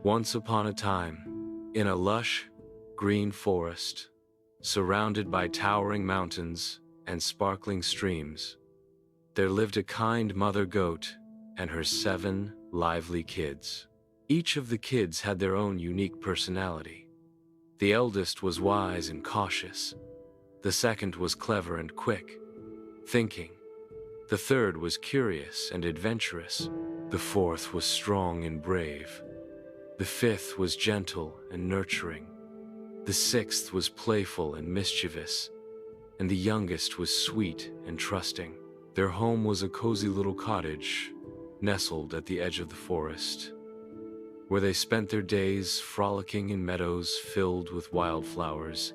Once upon a time, in a lush, green forest, surrounded by towering mountains and sparkling streams, there lived a kind mother goat and her 7 lively kids. Each of the kids had their own unique personality. The eldest was wise and cautious. The second was clever and quick, thinking. The third was curious and adventurous. The fourth was strong and brave. The fifth was gentle and nurturing. The sixth was playful and mischievous. And the youngest was sweet and trusting. Their home was a cozy little cottage, nestled at the edge of the forest, where they spent their days frolicking in meadows filled with wildflowers,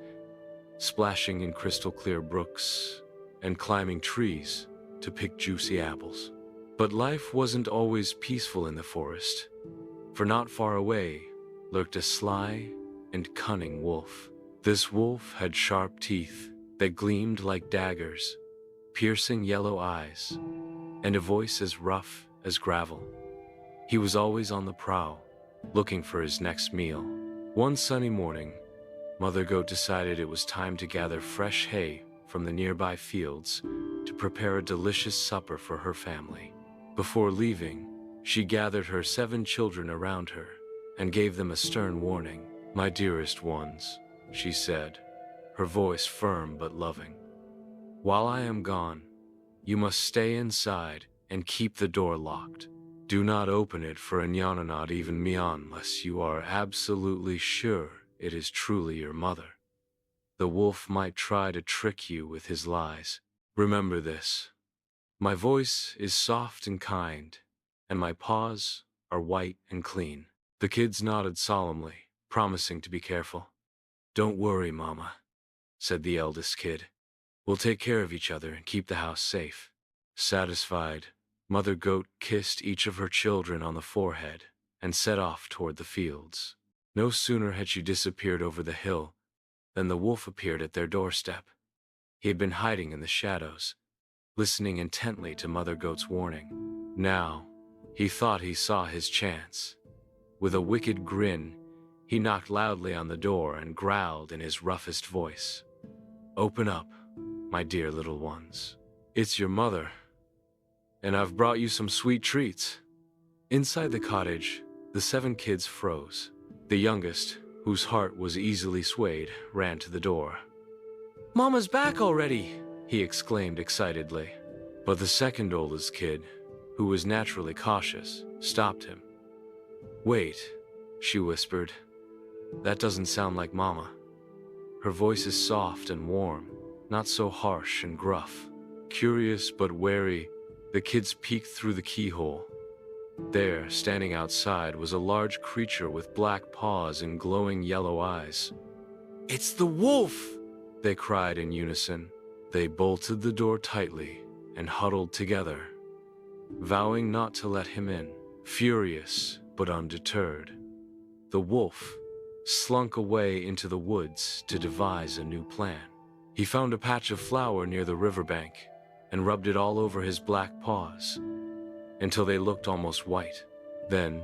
splashing in crystal-clear brooks, and climbing trees to pick juicy apples. But life wasn't always peaceful in the forest, for not far away lurked a sly and cunning wolf. This wolf had sharp teeth that gleamed like daggers, piercing yellow eyes, and a voice as rough as gravel. He was always on the prowl, looking for his next meal. One sunny morning, Mother Goat decided it was time to gather fresh hay from the nearby fields to prepare a delicious supper for her family. Before leaving, she gathered her 7 children around her and gave them a stern warning. "My dearest ones," she said, her voice firm but loving, "while I am gone, you must stay inside and keep the door locked. Do not open it for a nyan, not even mian, unless you are absolutely sure it is truly your mother. The wolf might try to trick you with his lies. Remember this. My voice is soft and kind, and my paws are white and clean." The kids nodded solemnly, promising to be careful. "Don't worry, Mama," said the eldest kid. "We'll take care of each other and keep the house safe." Satisfied, Mother Goat kissed each of her children on the forehead and set off toward the fields. No sooner had she disappeared over the hill than the wolf appeared at their doorstep. He had been hiding in the shadows, listening intently to Mother Goat's warning. Now, he thought he saw his chance. With a wicked grin, he knocked loudly on the door and growled in his roughest voice, "Open up, my dear little ones. It's your mother, and I've brought you some sweet treats." Inside the cottage, the 7 kids froze. The youngest, whose heart was easily swayed, ran to the door. "Mama's back already!" he exclaimed excitedly. But the second oldest kid, who was naturally cautious, stopped him. "Wait," she whispered. "That doesn't sound like Mama." Her voice is soft and warm, not so harsh and gruff. Curious but wary, the kids peeked through the keyhole. There, standing outside, was a large creature with black paws and glowing yellow eyes. "It's the wolf!" they cried in unison. They bolted the door tightly and huddled together, vowing not to let him in. Furious but undeterred, the wolf slunk away into the woods to devise a new plan. He found a patch of flour near the riverbank and rubbed it all over his black paws until they looked almost white. Then,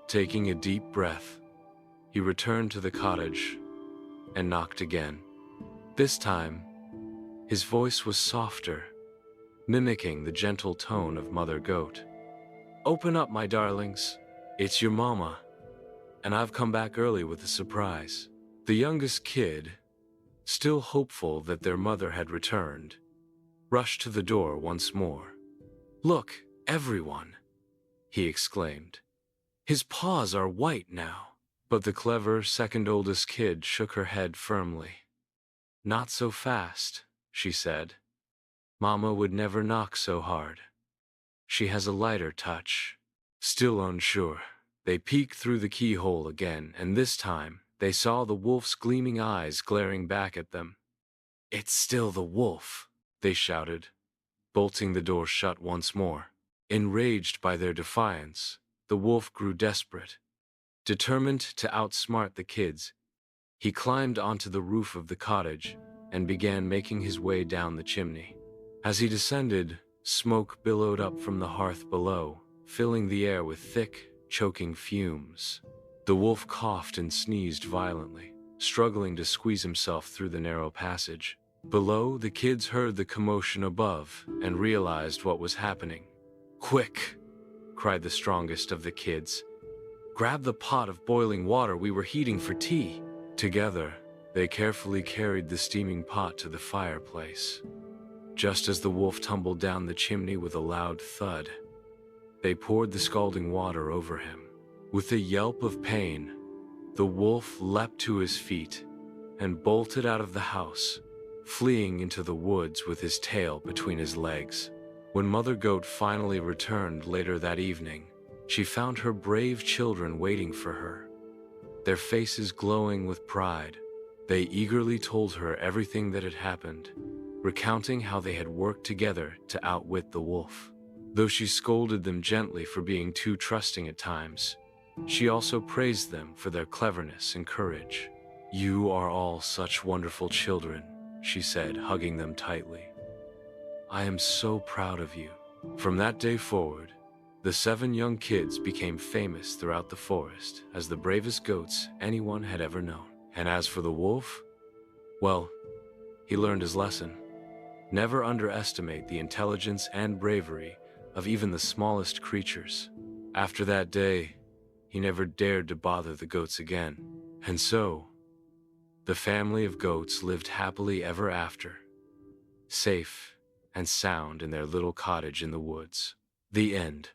taking a deep breath, he returned to the cottage and knocked again. This time, his voice was softer, mimicking the gentle tone of Mother Goat. "Open up, my darlings. It's your mama, and I've come back early with a surprise." The youngest kid, still hopeful that their mother had returned, rushed to the door once more. "Look, everyone," he exclaimed. "His paws are white now." But the clever second oldest kid shook her head firmly. "Not so fast," she said. "Mama would never knock so hard. She has a lighter touch." Still unsure, they peeked through the keyhole again, and this time they saw the wolf's gleaming eyes glaring back at them. "It's still the wolf," they shouted, bolting the door shut once more. Enraged by their defiance, the wolf grew desperate. Determined to outsmart the kids, he climbed onto the roof of the cottage and began making his way down the chimney. As he descended, smoke billowed up from the hearth below, filling the air with thick, choking fumes. The wolf coughed and sneezed violently, struggling to squeeze himself through the narrow passage. Below, the kids heard the commotion above and realized what was happening. "Quick!" cried the strongest of the kids. "Grab the pot of boiling water we were heating for tea." Together, they carefully carried the steaming pot to the fireplace. Just as the wolf tumbled down the chimney with a loud thud, they poured the scalding water over him. With a yelp of pain, the wolf leapt to his feet and bolted out of the house, fleeing into the woods with his tail between his legs. When Mother Goat finally returned later that evening, she found her brave children waiting for her, their faces glowing with pride. They eagerly told her everything that had happened, recounting how they had worked together to outwit the wolf. Though she scolded them gently for being too trusting at times, she also praised them for their cleverness and courage. "You are all such wonderful children," she said, hugging them tightly. "I am so proud of you." From that day forward, the 7 young kids became famous throughout the forest as the bravest goats anyone had ever known. And as for the wolf, well, he learned his lesson. Never underestimate the intelligence and bravery of even the smallest creatures. After that day, he never dared to bother the goats again. And so, the family of goats lived happily ever after, safe and sound in their little cottage in the woods. The end.